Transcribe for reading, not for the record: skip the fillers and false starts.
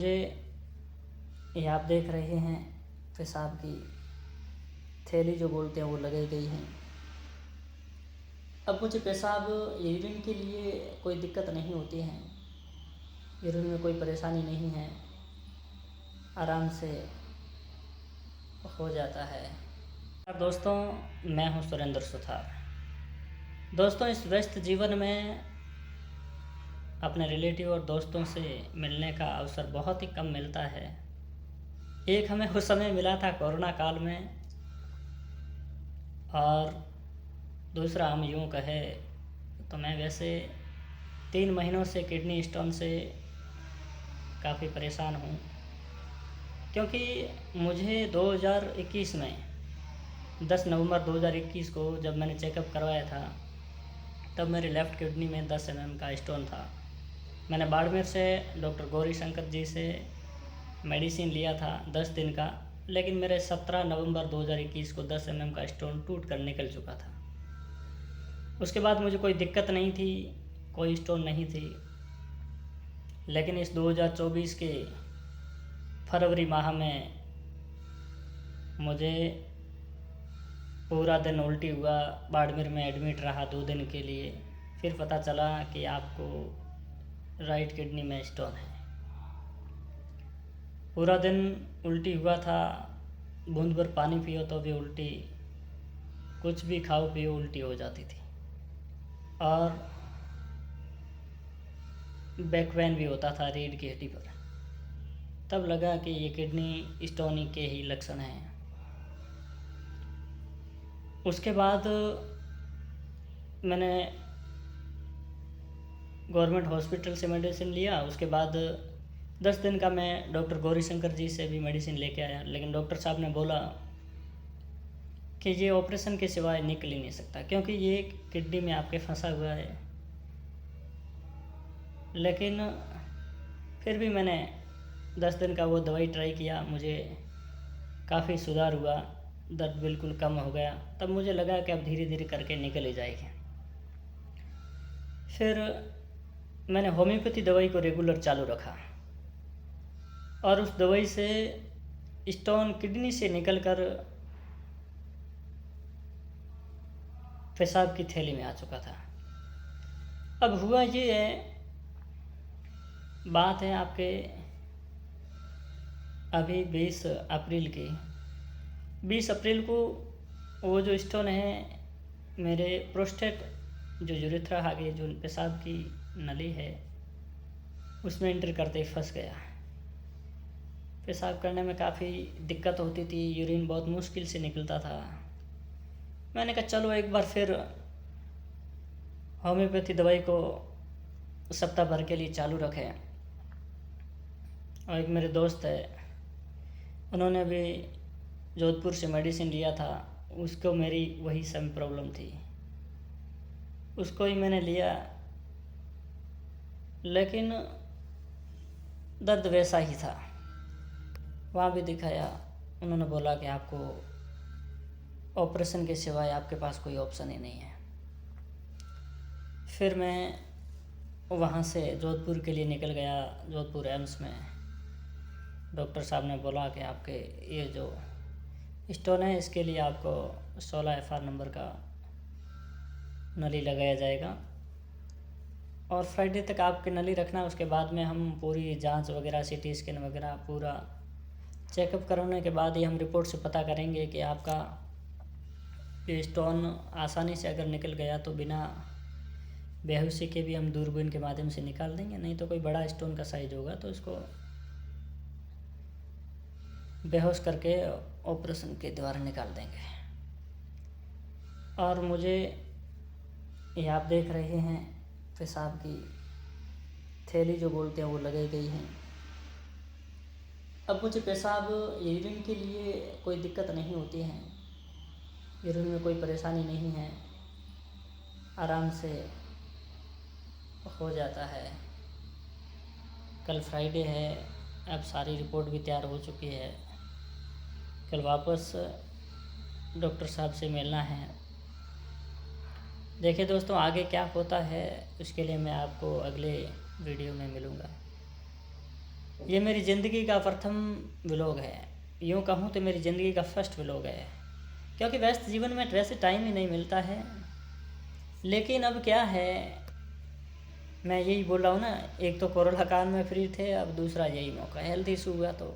ये आप देख रहे हैं पेशाब की थैली जो बोलते हैं वो लगाई गई है। अब मुझे पेशाब यूरिन के लिए कोई दिक्कत नहीं होती है, यूरिन में कोई परेशानी नहीं है, आराम से हो जाता है। दोस्तों, मैं हूं सुरेंद्र सुथार। दोस्तों, इस व्यस्त जीवन में अपने रिलेटिव और दोस्तों से मिलने का अवसर बहुत ही कम मिलता है। एक हमें उस समय मिला था कोरोना काल में, और दूसरा हम यूँ कहे तो मैं वैसे 3 महीनों से किडनी स्टोन से काफ़ी परेशान हूँ, क्योंकि मुझे 2021 में 10 नवंबर 2021 को जब मैंने चेकअप करवाया था, तब मेरे लेफ़्ट किडनी में 10 mm का स्टोन था। मैंने बाड़मेर से डॉक्टर गौरी शंकर जी से मेडिसिन लिया था 10 दिन का, लेकिन मेरे 17 नवंबर 2021 को 10 mm का स्टोन टूट कर निकल चुका था। उसके बाद मुझे कोई दिक्कत नहीं थी, कोई स्टोन नहीं थी। लेकिन इस 2024 के फरवरी माह में मुझे पूरा दिन उल्टी हुआ, बाड़मेर में एडमिट रहा 2 दिन के लिए। फिर पता चला कि आपको राइट किडनी में स्टोन है। पूरा दिन उल्टी हुआ था, बूंद भर पानी पियो तो भी उल्टी, कुछ भी खाओ पियो उल्टी हो जाती थी, और बैक पेन भी होता था रीढ़ की हड्डी पर। तब लगा कि ये किडनी स्टोन के ही लक्षण हैं। उसके बाद मैंने गवर्नमेंट हॉस्पिटल से मेडिसिन लिया। उसके बाद 10 दिन का मैं डॉक्टर गौरी शंकर जी से भी मेडिसिन लेके आया, लेकिन डॉक्टर साहब ने बोला कि ये ऑपरेशन के सिवाय निकल ही नहीं सकता, क्योंकि ये किडनी में आपके फंसा हुआ है। लेकिन फिर भी मैंने 10 दिन का वो दवाई ट्राई किया, मुझे काफ़ी सुधार हुआ, दर्द बिल्कुल कम हो गया। तब मुझे लगा कि अब धीरे धीरे करके निकल ही जाएगी। फिर मैंने होम्योपैथी दवाई को रेगुलर चालू रखा, और उस दवाई से स्टोन किडनी से निकलकर पेशाब की थैली में आ चुका था। अब हुआ ये है, बात है आपके अभी 20 अप्रैल की। 20 अप्रैल को वो जो स्टोन है मेरे प्रोस्टेट जो यूरेथ्रा आगे जो पेशाब की नली है उसमें एंटर करते ही फंस गया। पेशाब करने में काफ़ी दिक्कत होती थी, यूरिन बहुत मुश्किल से निकलता था। मैंने कहा चलो एक बार फिर होम्योपैथी दवाई को सप्ताह भर के लिए चालू रखें। और एक मेरे दोस्त है, उन्होंने भी जोधपुर से मेडिसिन लिया था, उसको मेरी वही सेम प्रॉब्लम थी, उसको ही मैंने लिया, लेकिन दर्द वैसा ही था। वहाँ भी दिखाया, उन्होंने बोला कि आपको ऑपरेशन के सिवाय आपके पास कोई ऑप्शन ही नहीं है। फिर मैं वहाँ से जोधपुर के लिए निकल गया। जोधपुर एम्स में डॉक्टर साहब ने बोला कि आपके ये जो स्टोन है इसके लिए आपको 16 FR नंबर का नली लगाया जाएगा, और फ्राइडे तक आपके नली रखना। उसके बाद में हम पूरी जांच वगैरह, CT स्कैन वगैरह पूरा चेकअप कराने के बाद ही हम रिपोर्ट से पता करेंगे कि आपका ये स्टोन आसानी से अगर निकल गया तो बिना बेहोशी के भी हम दूरबीन के माध्यम से निकाल देंगे, नहीं तो कोई बड़ा स्टोन का साइज होगा तो इसको बेहोश करके ऑपरेशन के द्वारा निकाल देंगे। और मुझे ये आप देख रहे हैं पेशाब की थैली जो बोलते हैं वो लगाई गई है। अब मुझे पेशाब यूरिन के लिए कोई दिक्कत नहीं होती है, यूरिन में कोई परेशानी नहीं है, आराम से हो जाता है। कल फ्राइडे है, अब सारी रिपोर्ट भी तैयार हो चुकी है। कल वापस डॉक्टर साहब से मिलना है। देखिए दोस्तों, आगे क्या होता है उसके लिए मैं आपको अगले वीडियो में मिलूँगा। ये मेरी ज़िंदगी का प्रथम व्लॉग है। यूँ कहूँ तो मेरी ज़िंदगी का फर्स्ट व्लॉग है, क्योंकि व्यस्त जीवन में वैसे टाइम ही नहीं मिलता है। लेकिन अब क्या है, मैं यही बोल रहा हूँ ना, एक तो कोरोना काल में फ्री थे, अब दूसरा यही मौका, हेल्थ इशू हुआ तो